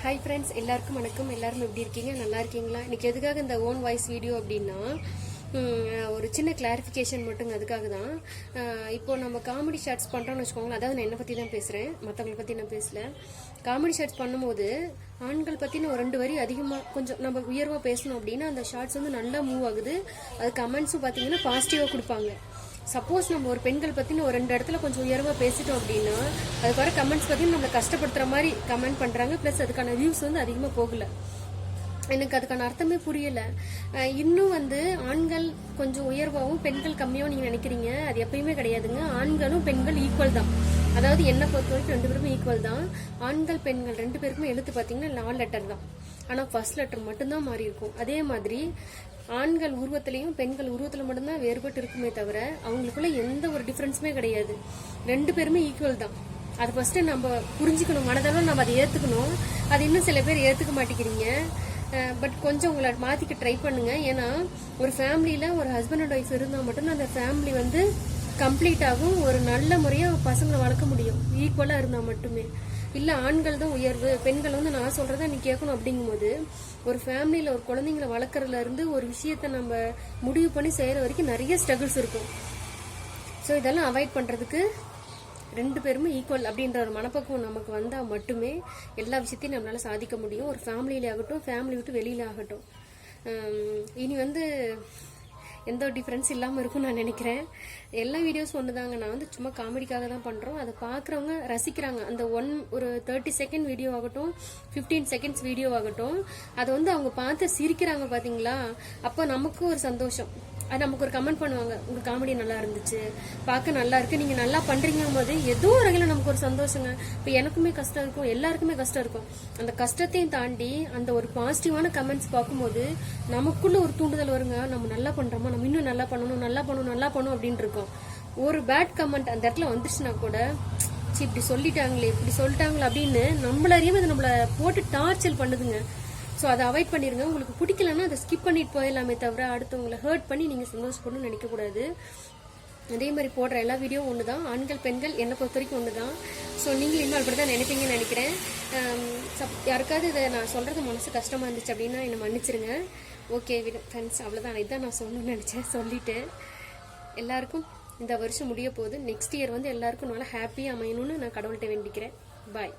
Hi friends, எல்லாருக்கும் வணக்கம். எல்லாரும் எப்படி இருக்கீங்க? நல்லா இருக்கீங்களா? இன்னைக்கு எதுக்காக இந்த ஓன் வாய்ஸ் வீடியோ அப்படின்னா, ஒரு சின்ன கிளாரிஃபிகேஷன் மட்டுங்க. அதுக்காக தான் இப்போ நம்ம காமெடி ஷார்ட்ஸ் பண்ணுறோம்னு வச்சுக்கோங்களேன். அதாவது நான் என்னை பற்றி தான் பேசுகிறேன், மற்றவங்களை பற்றி நான் பேசல. காமெடி ஷார்ட்ஸ் பண்ணும்போது ஆண்கள் பற்றின ஒரு 2 வரி அதிகமாக கொஞ்சம் நம்ம உயர்வாக பேசணும் அப்படின்னா அந்த ஷார்ட்ஸ் வந்து நல்லா மூவ் ஆகுது. அது கமெண்ட்ஸும் பார்த்தீங்கன்னா பாசிட்டிவாக கொடுப்பாங்க. சப்போஸ் நம்ம ஒரு பெண்கள் பற்றின ஒரு 2 இடத்துல கொஞ்சம் உயர்வாக பேசிட்டோம் அப்படின்னா அதுக்கு வர கமெண்ட்ஸ் பற்றி நம்மளை கஷ்டப்படுத்துகிற மாதிரி கமெண்ட் பண்ணுறாங்க. ப்ளஸ் அதுக்கான வியூஸ் வந்து அதிகமாக போகலை. எனக்கு அதுக்கான அர்த்தமே புரியலை. இன்னும் வந்து ஆண்கள் கொஞ்சம் உயர்வாகவும் பெண்கள் கம்மியாகவும் நீங்கள் நினைக்கிறீங்க. அது எப்பயுமே கிடையாதுங்க. ஆண்களும் பெண்கள் ஈக்குவல் தான். அதாவது என்னை பொறுத்த வரைக்கும் 2 பேருமே ஈக்குவல் தான். ஆண்கள் பெண்கள் 2 பேருக்குமே எழுத்து பார்த்தீங்கன்னா 4 லெட்டர் தான். ஆனால் ஃபர்ஸ்ட் லெட்டர் மட்டும்தான் மாறி இருக்கும். அதே மாதிரி ஆண்கள் உருவத்திலையும் பெண்கள் உருவத்தில் மட்டும்தான் வேறுபட்டு இருக்குமே தவிர அவங்களுக்குள்ள எந்த ஒரு டிஃப்ரென்ஸுமே கிடையாது. 2 பேருமே ஈக்குவல் தான். அது ஃபர்ஸ்ட் நம்ம புரிஞ்சுக்கணும், மனதளவில் நம்ம அதை ஏற்றுக்கணும். அது இன்னும் சில பேர் ஏற்றுக்க மாட்டேங்கிறீங்க. பட் கொஞ்சம் உங்களை மாற்றிக்க ட்ரை பண்ணுங்க. ஏன்னா ஒரு ஃபேமிலியில் ஒரு ஹஸ்பண்ட் அண்ட் ஒய்ஃப் இருந்தால் மட்டும்தான் அந்த ஃபேமிலி வந்து கம்ப்ளீட்டாகவும் ஒரு நல்ல முறையாக பசங்களை வளர்க்க முடியும். ஈக்குவலாக இருந்தால் மட்டுமே. இல்லை ஆண்கள் தான் உயர்வு, பெண்கள் வந்து நான் சொல்கிறத நீ கேட்கணும் அப்படிங்கும்போது ஒரு ஃபேமிலியில் ஒரு குழந்தைங்களை வளர்க்குறதுல இருந்து ஒரு விஷயத்த நம்ம முடிவு பண்ணி செய்கிற வரைக்கும் நிறைய ஸ்ட்ரகிள்ஸ் இருக்கும். ஸோ இதெல்லாம் அவாய்ட் பண்ணுறதுக்கு 2 பேருமே ஈக்குவல் அப்படின்ற ஒரு மனப்பக்குவம் நமக்கு வந்தால் மட்டுமே எல்லா விஷயத்தையும் நம்மளால சாதிக்க முடியும். ஒரு ஃபேமிலியிலே ஆகட்டும், ஃபேமிலி விட்டு வெளியில் ஆகட்டும். இனி வந்து எந்த ஒரு டிஃப்ரென்ஸ் இல்லாமல் இருக்கும்னு நான் நினைக்கிறேன். எல்லா வீடியோஸ் ஒன்று தாங்க. நான் வந்து சும்மா காமெடிக்காக தான் பண்ணுறோம். அதை பார்க்குறவங்க ரசிக்கிறாங்க. அந்த ஒரு 30 செகண்ட் வீடியோ ஆகட்டும், 15 செகண்ட்ஸ் வீடியோ ஆகட்டும், அதை வந்து அவங்க பார்த்து சிரிக்கிறாங்க பார்த்தீங்களா? அப்போ நமக்கு ஒரு சந்தோஷம். அது நமக்கு ஒரு கமெண்ட் பண்ணுவாங்க, உங்கள் காமெடி நல்லா இருந்துச்சு, பார்க்க நல்லா இருக்கு, நீங்கள் நல்லா பண்ணுறீங்கும் போது ஏதோ ஒரு வகையில் நமக்கு ஒரு சந்தோஷங்க. இப்போ எனக்குமே கஷ்டம் இருக்கும், எல்லாருக்குமே கஷ்டம் இருக்கும். அந்த கஷ்டத்தையும் தாண்டி அந்த ஒரு பாசிட்டிவான கமெண்ட்ஸ் பார்க்கும்போது நமக்குள்ள ஒரு தூண்டுதல் வருங்க. நம்ம நல்லா பண்ணுறோமா, நம்ம இன்னும் நல்லா பண்ணணும், நல்லா பண்ணணும், நல்லா பண்ணணும் அப்படின்னு இருக்கோம். ஒரு பேட் கமெண்ட் அந்த இடத்துல வந்துச்சுன்னா கூட இப்படி சொல்லிட்டாங்களே, இப்படி சொல்லிட்டாங்களே அப்படின்னு நம்மள அறியாம அது நம்மளை போட்டு டார்ச்சர் பண்ணுதுங்க. ஸோ அதை அவாய்ட் பண்ணிடுங்க. உங்களுக்கு பிடிக்கலன்னா அதை ஸ்கிப் பண்ணிட்டு போயிடலாமே தவிர அடுத்தவங்களை ஹர்ட் பண்ணி நீங்கள் சந்தோஷப்படணும்னு நினைக்கக்கூடாது. அதே மாதிரி போடுற எல்லா வீடியோவும் ஒன்று தான். ஆண்கள் பெண்கள் என்னை பொறுத்த வரைக்கும் ஒன்று தான். ஸோ நீங்கள் இன்னும் அப்படி தான் நினைப்பீங்கன்னு நினைக்கிறேன். யாருக்காவது இதை நான் சொல்கிறது மனசு கஷ்டமாக இருந்துச்சு அப்படின்னா என்னை மன்னிச்சிருங்க. ஓகே ஃப்ரெண்ட்ஸ், அவ்வளோதான். இதான் நான் சொல்லணும்னு நினச்சேன், சொல்லிட்டு எல்லாருக்கும் இந்த வருஷம் முடிய போகுது. நெக்ஸ்ட் இயர் வந்து எல்லாருக்கும் நல்லா ஹாப்பியாக அமையணும்னு நான் கடவுள்கிட்ட வேண்டிக்கிறேன். பாய்.